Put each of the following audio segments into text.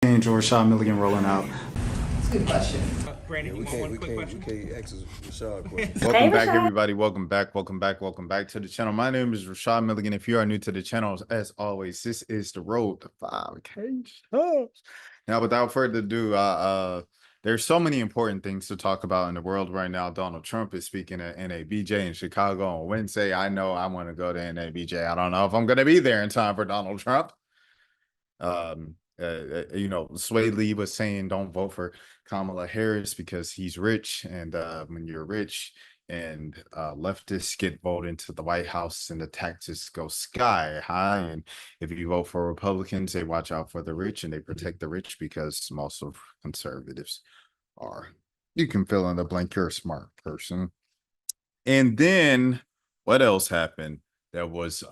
Angel Rashad Milligan rolling out. That's a good question. Brandon, Yeah, you want one quick question? we can't ask Rashad questions. Welcome back, Rashad. everybody. Welcome back. Welcome back to the channel. My name is Rashad Milligan. If you are new to the channel, as always, this is the road to 5K subs. Now, without further ado, there's so many important things to talk about in the world right now. Donald Trump is speaking at NABJ in Chicago on Wednesday. I know I want to go to NABJ. I don't know if I'm going to be there in time for Donald Trump. Sway Lee was saying don't vote for Kamala Harris because he's rich, and when you're rich and leftists get voted into the White House and the taxes go sky high, and if you vote for Republicans, they watch out for the rich and they protect the rich because most of conservatives are. You can fill in the blank. You're a smart person. And then what else happened that was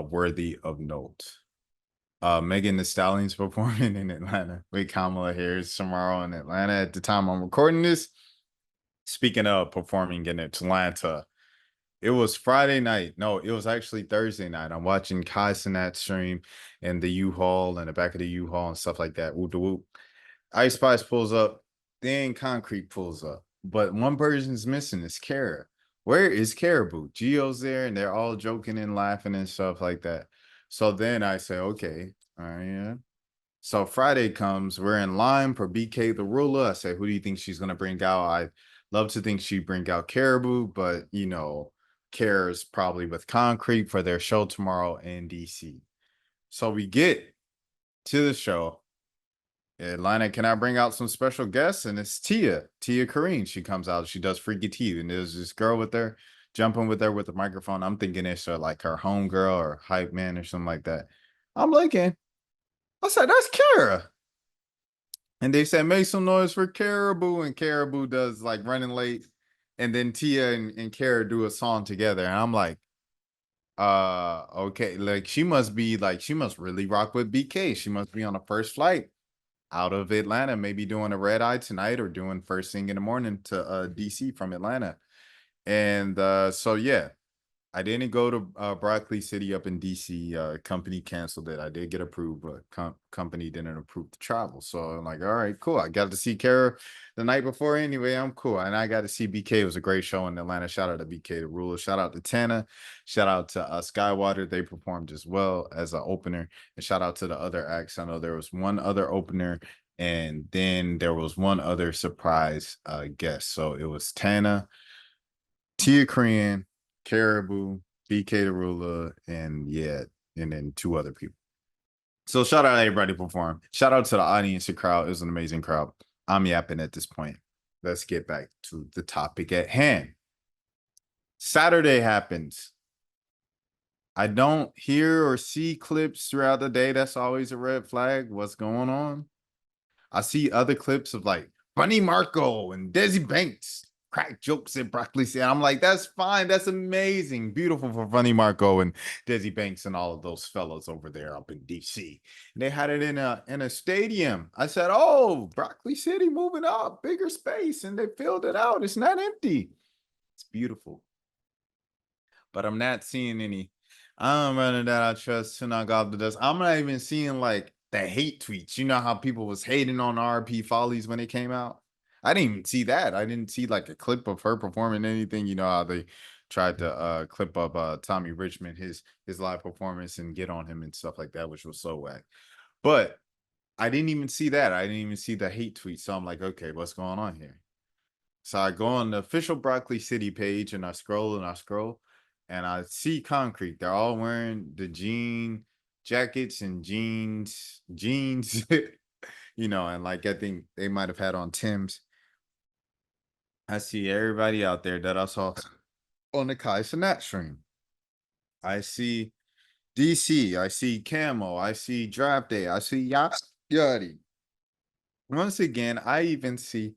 worthy of note? Megan Thee Stallion's performing in Atlanta with Kamala Harris tomorrow in Atlanta at the time I'm recording this. Speaking of performing in Atlanta, it was Friday night. No, it was actually Thursday night. I'm watching Kai Cenat stream and the U-Haul and the back of the U-Haul and stuff like that. Whoop de whoop. Ice Spice pulls up, then Concrete pulls up. But one person's missing is Kara. Where is Karrahbooo? Gio's there and they're all joking and laughing and stuff like that. So then I say, okay, all right, yeah. So Friday comes, we're in line for BK the ruler. I say, who do you think she's gonna bring out? I love to think she'd bring out Karrahbooo, but you know, Kara's probably with Concrete for their show tomorrow in DC. So we get to the show. Atlanta, can I bring out some special guests? And it's Tia Kareen. She comes out, she does Freaky Tea, and there's this girl with her jumping with her with the microphone. I'm thinking it's like her homegirl or hype man or something like that. I'm looking. I said, that's Kara. And they said, make some noise for Karrahbooo. And Karrahbooo does like Running Late. And then Tia and Kara do a song together. And I'm like, okay. Like she must really rock with BK. She must be on the first flight out of Atlanta, maybe doing a red eye tonight or doing first thing in the morning to DC from Atlanta. And so yeah, I didn't go to Broccoli City up in DC. Company canceled it. I did get approved, but company didn't approve the travel. So I'm like, all right, cool. I got to see Kara the night before anyway. I'm cool. And I got to see BK. It was a great show in Atlanta. Shout out to BK the Ruler. Shout out to Tana. Shout out to Skywater. They performed as well as an opener. And shout out to the other acts. I know there was one other opener, and then there was one other surprise guest. So it was Tana, Tia Korean, Karrahbooo, BK the Ruler, and yeah, and then two other people. So shout out to everybody who performed. Shout out to the audience and crowd. It was an amazing crowd. I'm yapping at this point. Let's get back to the topic at hand. Saturday happens. I don't hear or see clips throughout the day. That's always a red flag. What's going on? I see other clips of like Bunny Marco and Desi Banks crack jokes at Broccoli City. I'm like, that's fine. That's amazing. Beautiful for Bunny Marco and Desi Banks and all of those fellows over there up in DC. And they had it in a stadium. I said, oh, Broccoli City moving up, bigger space, and they filled it out. It's not empty. It's beautiful. But I'm not seeing any. I'm running that I trust to knock off the dust. I'm not even seeing like the hate tweets. You know how people was hating on RP Follies when it came out? I didn't even see that. I didn't see like a clip of her performing anything. You know how they tried to clip up Tommy Richmond, his live performance, and get on him and stuff like that, which was so whack. But I didn't even see that. I didn't even see the hate tweet. So I'm like, okay, what's going on here? So I go on the official Broccoli City page and I scroll and I see Concrete. They're all wearing the jean jackets and jeans, you know, and like I think they might have had on Tim's. I see everybody out there that I saw on the Kai Cenat stream. I see DC, I see Camo, I see Draft Day, I see Yachty. Once again, I even see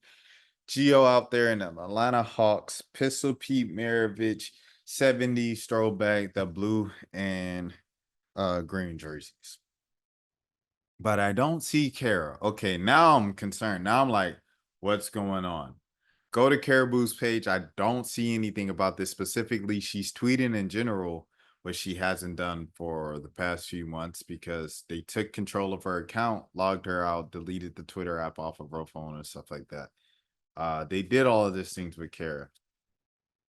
Gio out there in the Atlanta Hawks, Pistol Pete Maravich, 70s throwback, the blue and green jerseys. But I don't see Kara. Okay, now I'm concerned. Now I'm like, what's going on? Go to Karrahbooo's page. I don't see anything about this specifically. She's tweeting in general what she hasn't done for the past few months because they took control of her account, logged her out, deleted the Twitter app off of her phone and stuff like that. They did all of these things with Kara.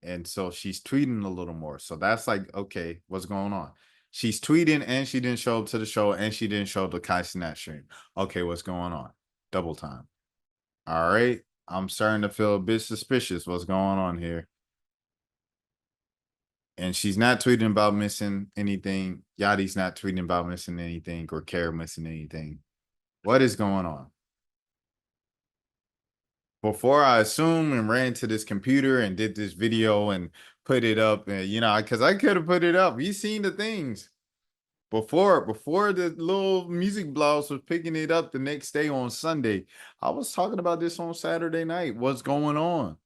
And so she's tweeting a little more. So that's like, okay, what's going on? She's tweeting and she didn't show up to the show and she didn't show up to Kai Snatch stream. Okay, what's going on? Double time. All right. I'm starting to feel a bit suspicious. What's going on here? And she's not tweeting about missing anything. Yachty's not tweeting about missing anything or Kara missing anything. What is going on? Before I assumed and ran to this computer and did this video and put it up, and because I could have put it up. You seen the things before the little music blogs was picking it up the next day on Sunday. I was talking about this on Saturday night. What's going on?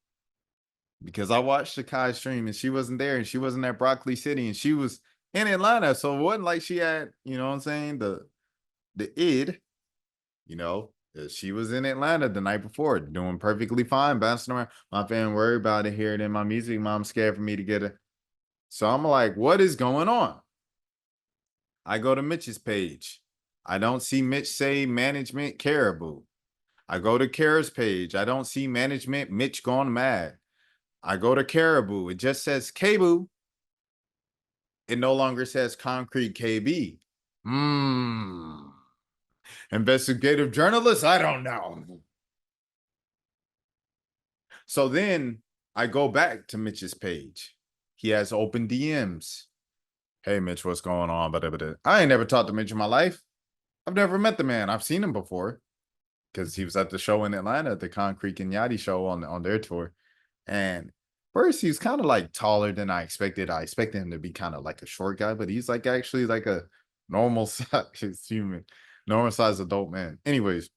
Because I watched the Kai stream and she wasn't there and she wasn't at Broccoli City and she was in Atlanta. So it wasn't like she had, you know what I'm saying, the id, she was in Atlanta the night before, doing perfectly fine, bouncing around. My family worried about it, hear it in my music. Mom's scared for me to get it. So I'm like, what is going on? I go to Mitch's page. I don't see Mitch say management Karrahbooo. I go to Kara's page. I don't see management Mitch gone mad. I go to Karrahbooo. It just says K-Boo. It no longer says Concrete KB. Investigative journalist? I don't know. So then I go back to Mitch's page. He has open DMs. Hey, Mitch, what's going on? I ain't never talked to Mitch in my life. I've never met the man. I've seen him before because he was at the show in Atlanta, the Concrete and Yachty show on their tour. And first, he was kind of like taller than I expected. I expected him to be kind of like a short guy, but he's like actually like a normal size human, normal size adult man. Anyways,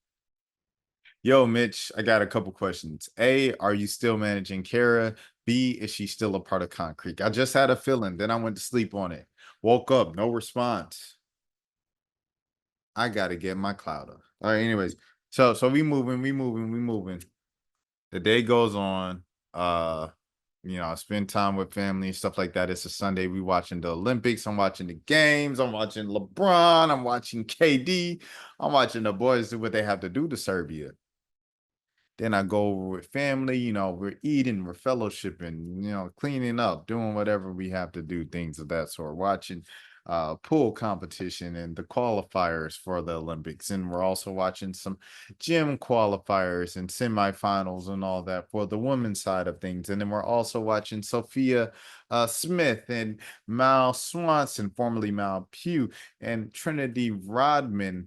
yo, Mitch, I got a couple questions. A, are you still managing Kara? B, is she still a part of Concrete? I just had a feeling. Then I went to sleep on it. Woke up, no response. I gotta get my cloud up. All right, anyways. So we moving. The day goes on. I spend time with family and stuff like that. It's a Sunday. We watching the Olympics. I'm watching the games. I'm watching LeBron. I'm watching KD. I'm watching the boys do what they have to do to Serbia. Then I go over with family, we're eating, we're fellowshipping, cleaning up, doing whatever we have to do, things of that sort, watching pool competition and the qualifiers for the Olympics. And we're also watching some gym qualifiers and semifinals and all that for the women's side of things. And then we're also watching Sophia Smith and Mal Swanson, formerly Mal Pugh, and Trinity Rodman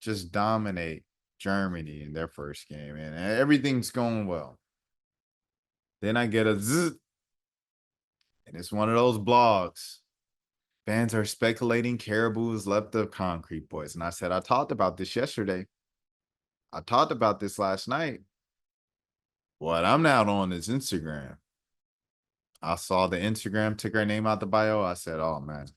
just dominate Germany in their first game, and everything's going well. Then I get a zzz, and it's one of those blogs. Fans are speculating Karrahbooo has left the Concrete Boys. And I said, I talked about this yesterday. I talked about this last night. What I'm not on is Instagram. I saw the Instagram took her name out the bio. I said, oh, man.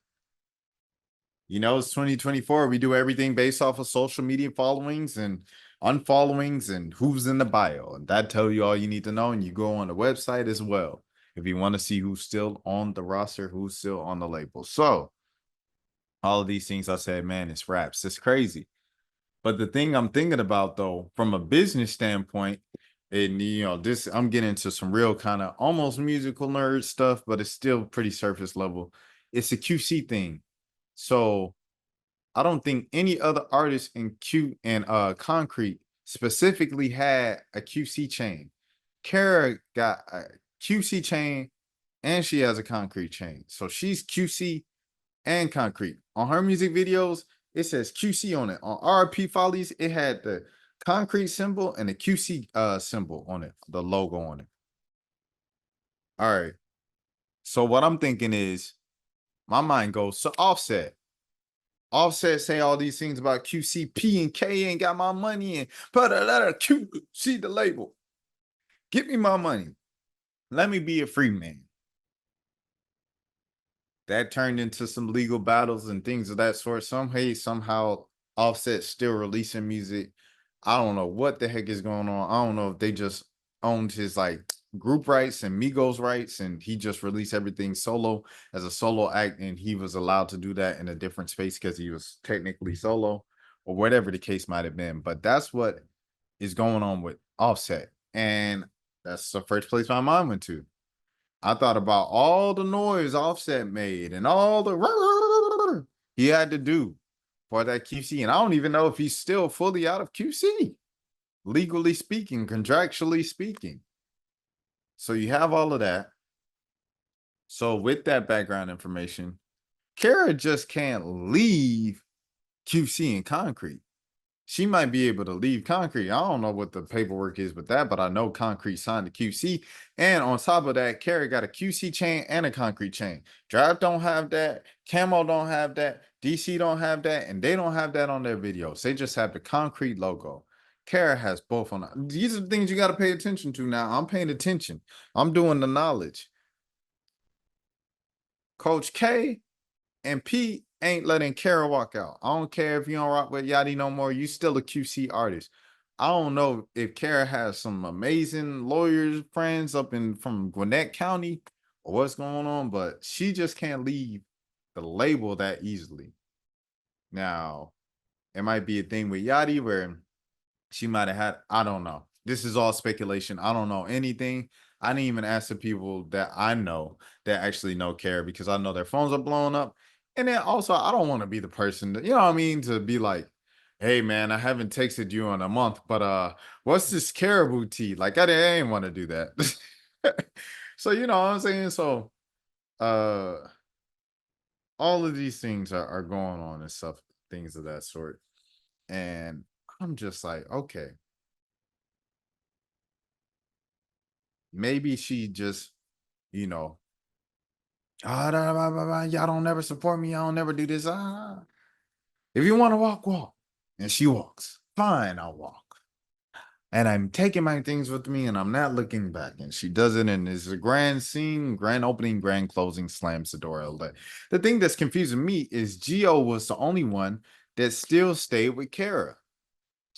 It's 2024. We do everything based off of social media followings and unfollowings and who's in the bio. And that tells you all you need to know. And you go on the website as well if you want to see who's still on the roster, who's still on the label. So all of these things I said, man, it's raps. It's crazy. But the thing I'm thinking about, though, from a business standpoint, and this I'm getting into some real kind of almost musical nerd stuff, but it's still pretty surface level. It's a QC thing. So I don't think any other artist in Concrete specifically had a QC chain. Kara got a QC chain and she has a Concrete chain. So she's QC and Concrete. On her music videos, it says QC on it. On RP Follies, it had the Concrete symbol and the QC symbol on it, the logo on it. All right. So what I'm thinking is my mind goes to Offset. Offset say all these things about QCP and K ain't got my money and put a letter QC the label. Give me my money. Let me be a free man. That turned into some legal battles and things of that sort. Somehow Offset still releasing music. I don't know what the heck is going on. I don't know if they just owned his like group rights and Migos rights, and he just released everything solo as a solo act, and he was allowed to do that in a different space because he was technically solo or whatever the case might have been. But that's what is going on with Offset, and that's the first place my mind went to. I thought about all the noise Offset made and all the he had to do for that QC, and I don't even know if he's still fully out of QC, legally speaking, contractually speaking. So you have all of that. So with that background information, Kara just can't leave QC and Concrete. She might be able to leave Concrete. I don't know what the paperwork is with that, but I know Concrete signed the QC. And on top of that, Kara got a QC chain and a Concrete chain. Drive don't have that. Camo don't have that. DC don't have that. And they don't have that on their videos. They just have the Concrete logo. Kara has both on. These are the things you got to pay attention to now. I'm paying attention. I'm doing the knowledge. Coach K and Pete ain't letting Kara walk out. I don't care if you don't rock with Yachty no more. You still a QC artist. I don't know if Kara has some amazing lawyers friends up in from Gwinnett County or what's going on, but she just can't leave the label that easily. Now, it might be a thing with Yachty where she might have had, I don't know. This is all speculation. I don't know anything. I didn't even ask the people that I know that actually know Kara because I know their phones are blowing up. And then also, I don't want to be the person that, you know what I mean, to be like, hey man, I haven't texted you in a month, but what's this Karrahbooo tea? Like I didn't want to do that. So you know what I'm saying? So uh all of these things are going on and stuff, things of that sort. And I'm just like, okay, maybe she just, you know, y'all don't never support me. Y'all don't never do this. If you want to walk, walk. And she walks. Fine, I'll walk. And I'm taking my things with me and I'm not looking back. And she does it, and it's a grand scene, grand opening, grand closing, slams the door. The thing that's confusing me is Gio was the only one that still stayed with Kara.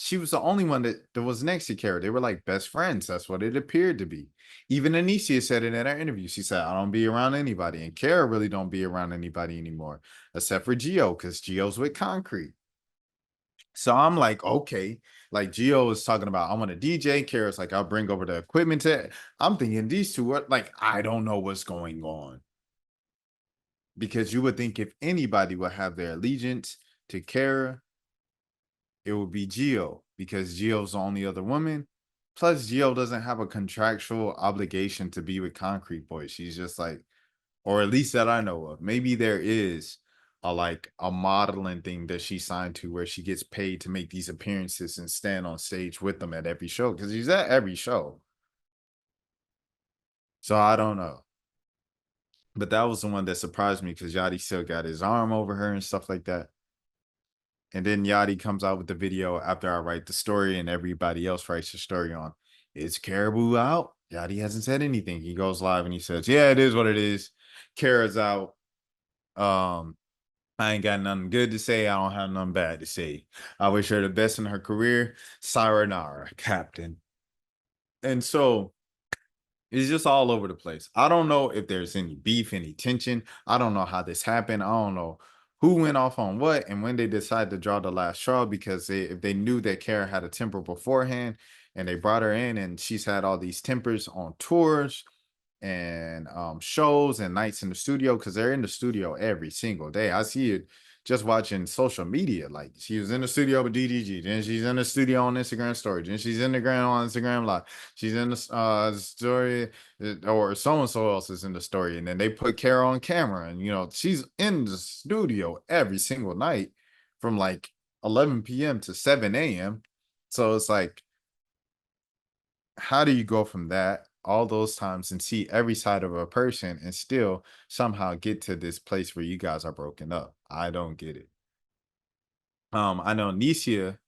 She was the only one that was next to Kara. They were like best friends. That's what it appeared to be. Even Anicia said it in her interview. She said, I don't be around anybody. And Kara really don't be around anybody anymore, except for Gio, because Gio's with Concrete. So I'm like, okay, like Gio is talking about, I want a DJ. Kara's like, I'll bring over the equipment to. I'm thinking these two are like, I don't know what's going on. Because you would think if anybody would have their allegiance to Kara, it would be Gio, because Gio's the only other woman. Plus, Gio doesn't have a contractual obligation to be with Concrete Boys. She's just like, or at least that I know of. Maybe there is a like a modeling thing that she signed to where she gets paid to make these appearances and stand on stage with them at every show, because he's at every show. So I don't know. But that was the one that surprised me because Yachty still got his arm over her and stuff like that. And then Yachty comes out with the video after I write the story and everybody else writes the story on. Is Karrahbooo out? Yachty hasn't said anything. He goes live and he says, yeah, it is what it is. Kara's out. I ain't got nothing good to say. I don't have nothing bad to say. I wish her the best in her career. Sayonara, Captain. And so it's just all over the place. I don't know if there's any beef, any tension. I don't know how this happened. I don't know who went off on what and when they decided to draw the last straw, because if they knew that Kara had a temper beforehand and they brought her in and she's had all these tempers on tours and shows and nights in the studio, because they're in the studio every single day. I see it just watching social media. Like she was in the studio with DDG, then she's in the studio on Instagram story, then she's in the ground on Instagram live, she's in the story, or so and so else is in the story, and then they put Kara on camera, and you know she's in the studio every single night from like 11 p.m. to 7 a.m. So it's like, how do you go from that all those times and see every side of a person and still somehow get to this place where you guys are broken up? I don't get it. I know Nicia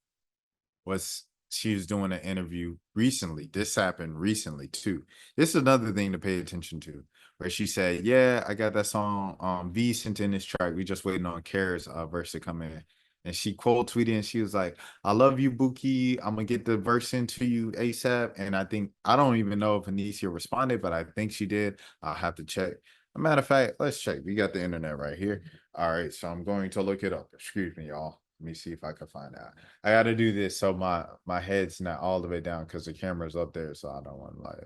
she was doing an interview recently. This happened recently too. This is another thing to pay attention to, where she said, yeah, I got that song V sent in this track. We just waiting on Kara's verse to come in. And she quote tweeted and she was like, I love you, Buki. I'm gonna get the verse into you ASAP. And I don't even know if Anicia responded, but I think she did. I'll have to check. A matter of fact, let's check. We got the internet right here. All right, so I'm going to look it up. Excuse me, y'all. Let me see if I can find out. I got to do this so my head's not all the way down because the camera's up there, so I don't want to like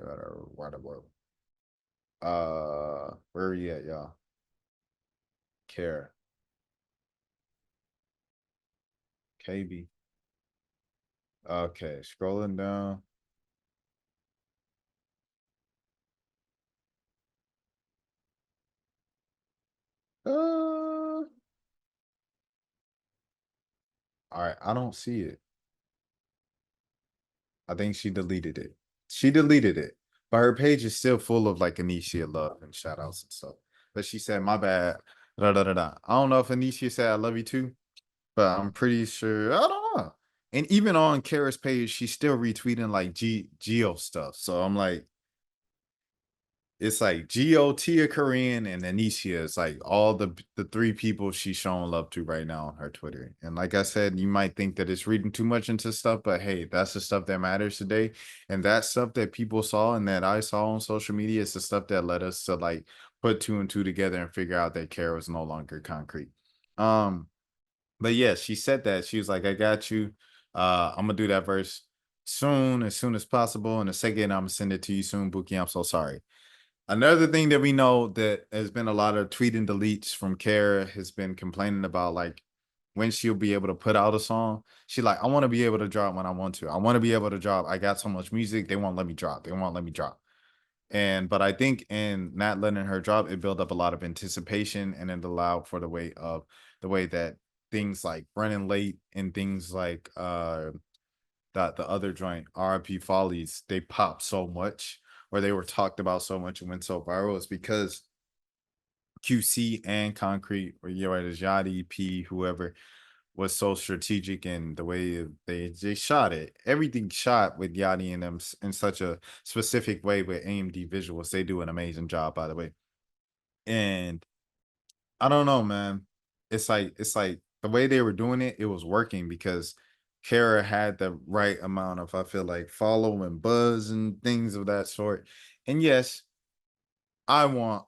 whatever. Where are you at, y'all? Care. KB. Okay, scrolling down. All right, I don't see it. I think she deleted it. She deleted it, but her page is still full of like Anicia love and shout outs and stuff. But she said, my bad. Da, da, da, da. I don't know if Anicia said I love you too, but I'm pretty sure. I don't know. And even on Kara's page, she's still retweeting like Geo stuff. So I'm like, it's like Geo, Tia Korean, and Anicia. It's like all the three people she's showing love to right now on her Twitter. And like I said, you might think that it's reading too much into stuff, but hey, that's the stuff that matters today. And that stuff that people saw and that I saw on social media is the stuff that led us to like put two and two together and figure out that Kara was no longer concrete. Um, but yeah, she said that. She was like, I got you. I'm gonna do that verse soon, as soon as possible. And the second, I'm gonna send it to you soon, Buki. I'm so sorry. Another thing that we know that has been a lot of tweet and deletes from Kara has been complaining about like when she'll be able to put out a song. She like, I want to be able to drop when I want to. I want to be able to drop. I got so much music, they won't let me drop. They won't let me drop. And but I think in not letting her drop, it built up a lot of anticipation and it allowed for the way that things like running late and things like that the other joint RIP Follies, they popped so much or they were talked about so much and went so viral is because QC and Concrete or Yachty, P, whoever was so strategic in the way they shot it. Everything shot with Yachty and them in such a specific way with AMD visuals. They do an amazing job, by the way. And I don't know, man. It's like the way they were doing it, it was working because Kara had the right amount of, I feel like, follow and buzz and things of that sort. And yes, I want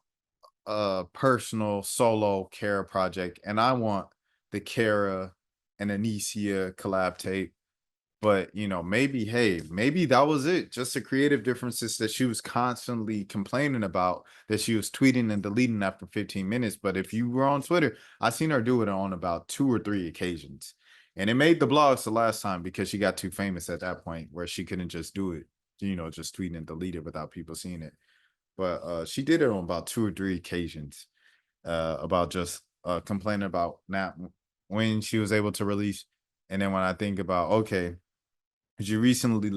a personal solo Kara project, and I want the Kara and Anicia collab tape. But maybe, hey, maybe that was it. Just the creative differences that she was constantly complaining about that she was tweeting and deleting after 15 minutes. But if you were on Twitter, I seen her do it on about 2 or 3 occasions. And it made the blogs the last time because she got too famous at that point where she couldn't just do it, just tweet and delete it without people seeing it. But she did it on about 2 or 3 occasions about just complaining about not when she was able to release. And then when I think about, okay, because you recently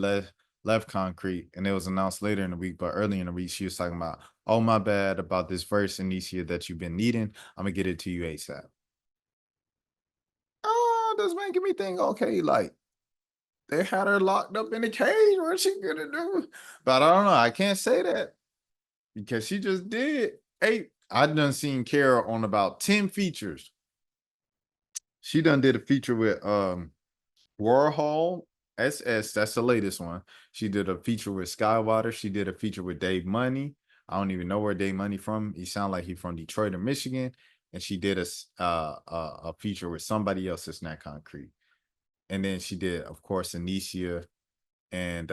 left Concrete, and it was announced later in the week, but early in the week, she was talking about, oh, my bad about this verse, Anicia, that you've been needing. I'm gonna get it to you ASAP. Oh, that's making me think, okay, like they had her locked up in a cage. What's she gonna do? But I don't know. I can't say that because she just did. Hey, I done seen Kara on about 10 features. She done did a feature with Warhol SS, that's the latest one. She did a feature with Skywater. She did a feature with Dave Money. I don't even know where Dave Money from. He sound like he from Detroit or Michigan. And she did a feature with somebody else that's not concrete. And then she did, of course, Anicia and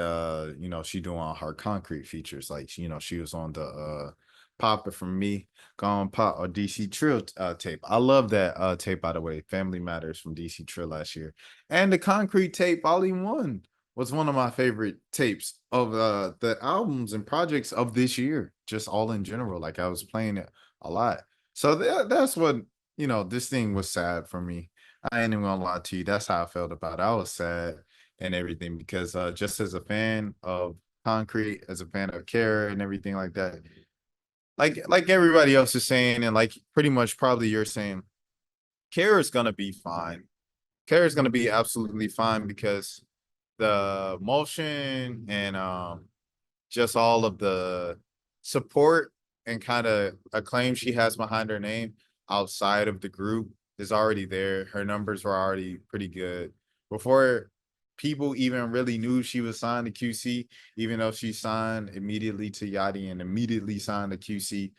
she doing all her concrete features like she was on the Pop It From Me, Gone Pop or DC Trill tape. I love that tape, by the way. Family Matters from DC Trill last year. And the Concrete tape volume 1 was one of my favorite tapes of the albums and projects of this year, just all in general. Like I was playing it a lot. So that's what this thing was sad for me. I ain't even gonna lie to you. That's how I felt about it. I was sad and everything because just as a fan of Concrete, as a fan of Kara and everything like that, like everybody else is saying, and like pretty much probably you're saying, Kara's gonna be fine. Kara's gonna be absolutely fine because the motion and just all of the support and kind of acclaim she has behind her name outside of the group is already there. Her numbers were already pretty good before people even really knew she was signed to QC. Even though she signed immediately to Yachty and immediately signed to QC,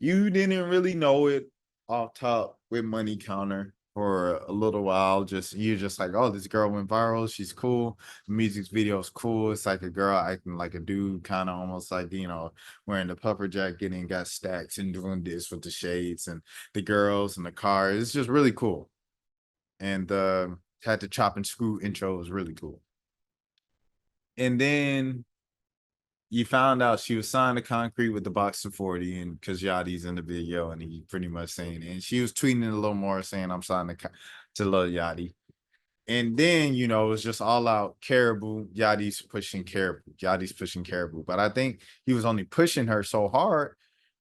you didn't really know it off top with Money Counter for a little while. Just you're just like, oh, this girl went viral. She's cool. The music video's cool. It's like a girl acting like a dude, kind of almost like, wearing the puffer jacket and got stacks and doing this with the shades and the girls and the car. It's just really cool. And had the chop and screw intro was really cool. And then you found out she was signed to Concrete with the box of 40, and because Yachty's in the video, and he pretty much saying, and she was tweeting it a little more saying, I'm signed to Lil Yachty. And then, it was just all out Karrahbooo. Yachty's pushing Karrahbooo. Yachty's pushing Karrahbooo. But I think he was only pushing her so hard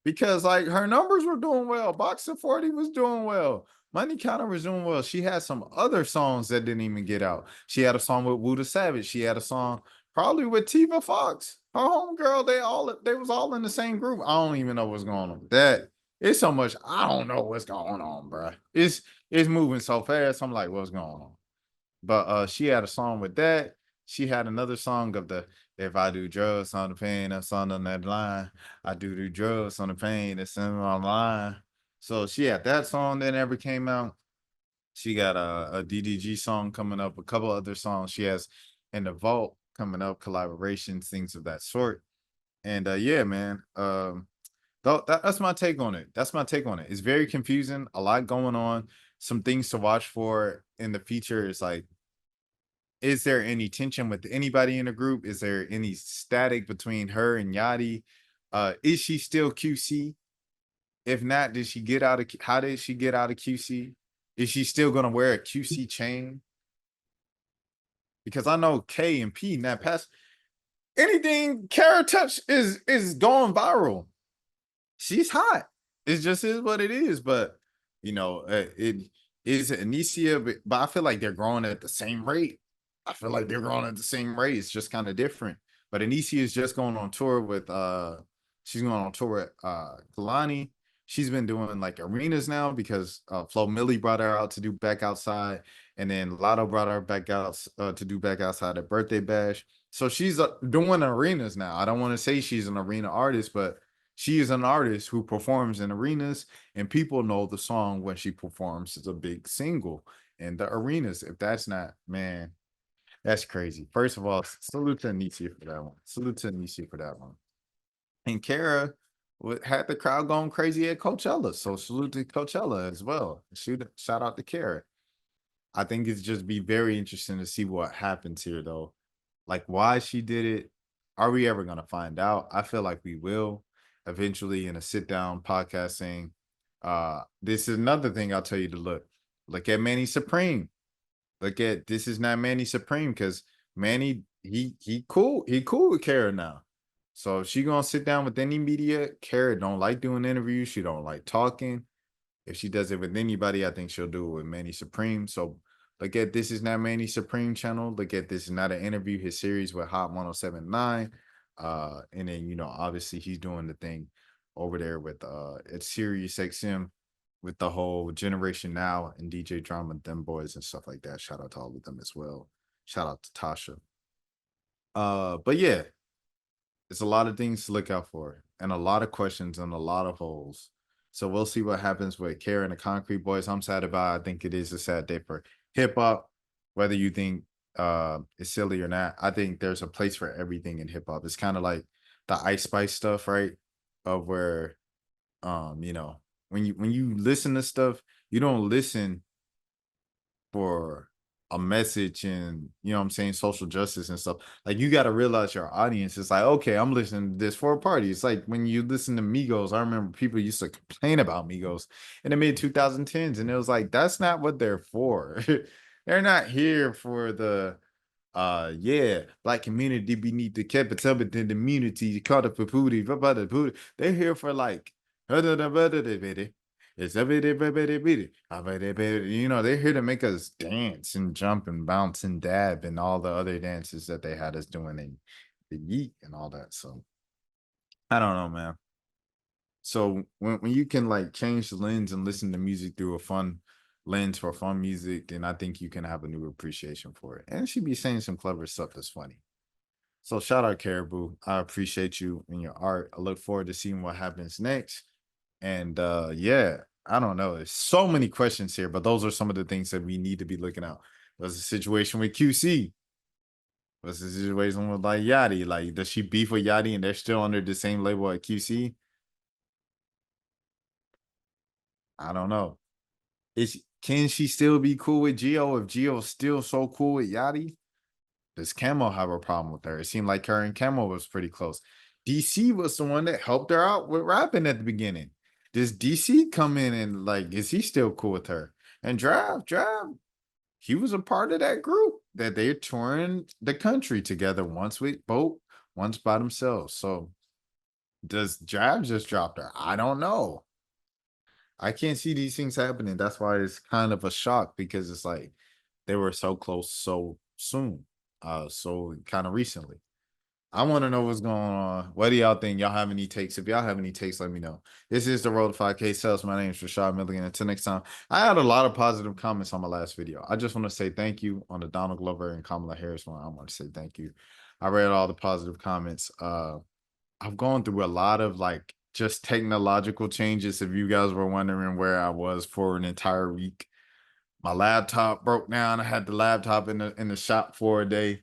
because, like, her numbers were doing well. Box of 40 was doing well. Money Counter was doing well. She had some other songs that didn't even get out. She had a song with Woo the Savage. She had a song probably with Tiva Fox. Her homegirl, they was all in the same group. I don't even know what's going on with that. It's so much. I don't know what's going on, bro. It's moving so fast. I'm like, what's going on? But she had a song with that. She had another song of the if I do drugs on the pain, that's on that line. I do drugs on the pain, that's in my line. So she had that song that never came out. She got a DDG song coming up, a couple other songs she has in the vault coming up, collaborations, things of that sort. And yeah, man. That's my take on it. That's my take on it. It's very confusing, a lot going on, some things to watch for in the future. Is like, is there any tension with anybody in the group? Is there any static between her and Yachty? Is she still QC? If not, did she get out of how did she get out of QC? Is she still gonna wear a QC chain? Because I know K and P in that past anything Kara touch is going viral. She's hot. It just is what it is. But it is Anicia, but I feel like they're growing at the same rate. I feel like they're growing at the same rate. It's just kind of different. But Anicia is just going on tour with she's going on tour with Kalani. She's been doing like arenas now because Flo Millie brought her out to do Back Outside, and then Lotto brought her back out to do Back Outside at Birthday Bash. So she's doing arenas now. I don't want to say she's an arena artist, but she is an artist who performs in arenas, and people know the song when she performs. It's a big single in the arenas. If that's not, man, that's crazy. First of all, salute to Anicia for that one. Salute to Anicia for that one. And Kara had the crowd going crazy at Coachella. So salute to Coachella as well. Shout out to Kara. I think it's just be very interesting to see what happens here, though. Like why she did it. Are we ever gonna find out? I feel like we will eventually in a sit down podcast saying, this is another thing I'll tell you to look. Look at Manny Supreme. Look at this is not Manny Supreme because Manny, he cool. He cool with Kara now. So if she gonna sit down with any media, Kara don't like doing interviews. She don't like talking. If she does it with anybody, I think she'll do it with Manny Supreme. So look at This Is Not Manny Supreme channel. Look at This Is Not an Interview, his series with Hot 1079. And then, obviously he's doing the thing over there with at Sirius XM with the whole Generation Now and DJ Drama, them boys and stuff like that. Shout out to all of them as well. Shout out to Tasha. But yeah, it's a lot of things to look out for and a lot of questions and a lot of holes. So we'll see what happens with Kara and the Concrete Boys. I'm sad about it. I think it is a sad day for hip hop, whether you think it's silly or not. I think there's a place for everything in hip hop. It's kind of like the Ice Spice stuff, right? Of where when you listen to stuff, you don't listen for a message and I'm saying social justice and stuff. Like you got to realize your audience is like, okay, I'm listening to this for a party. It's like when you listen to Migos. I remember people used to complain about Migos in the mid 2010s, and it was like that's not what they're for. They're not here for the yeah, black community beneath the capital the immunity called up for booty. They're here for like it's they're here to make us dance and jump and bounce and dab and all the other dances that they had us doing in the yeet and all that. So I don't know, man. So when you can like change the lens and listen to music through a fun lens for fun music, then I think you can have a new appreciation for it. And she be saying some clever stuff that's funny. So shout out Karrahbooo. I appreciate you and your art. I look forward to seeing what happens next. And yeah, I don't know. There's so many questions here, but those are some of the things that we need to be looking out. What's the situation with QC? What's the situation with like Yachty? Like, does she beef with Yachty and they're still under the same label at QC? I don't know. Can she still be cool with Gio if Gio's still so cool with Yachty? Does Camo have a problem with her? It seemed like her and Camo was pretty close. DC was the one that helped her out with rapping at the beginning. Does DC come in and like, is he still cool with her? And Drive, he was a part of that group that they're touring the country together, once with Boat, once by themselves. So does Drive just drop her? I don't know. I can't see these things happening. That's why it's kind of a shock, because it's like they were so close so soon, so kind of recently. I want to know what's going on. What do y'all think? Y'all have any takes? If y'all have any takes, let me know. This is the Road to 5K Sales. My name is Rashad Milligan. Until next time, I had a lot of positive comments on my last video. I just want to say thank you on the Donald Glover and Kamala Harris one. I want to say thank you. I read all the positive comments. I've gone through a lot of like just technological changes. If you guys were wondering where I was for an entire week, my laptop broke down. I had the laptop in the shop for a day,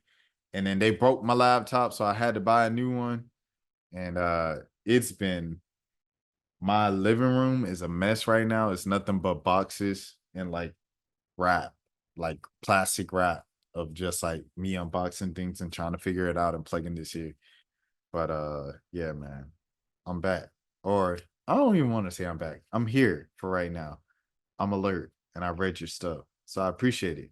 and then they broke my laptop, so I had to buy a new one. And it's been, my living room is a mess right now. It's nothing but boxes and like wrap, like plastic wrap of just like me unboxing things and trying to figure it out and plugging this here. But yeah, man, I'm back. Or I don't even want to say I'm back. I'm here for right now. I'm alert and I read your stuff. So I appreciate it.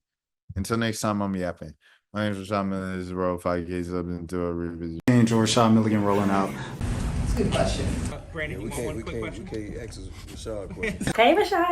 Until next time, I'm yapping. My name is Rashad Milligan. This is Road 5K up into a revision. Angel Rashad Milligan rolling out. That's a good question. Yeah, we can't ask Rashad questions. Okay, Rashad.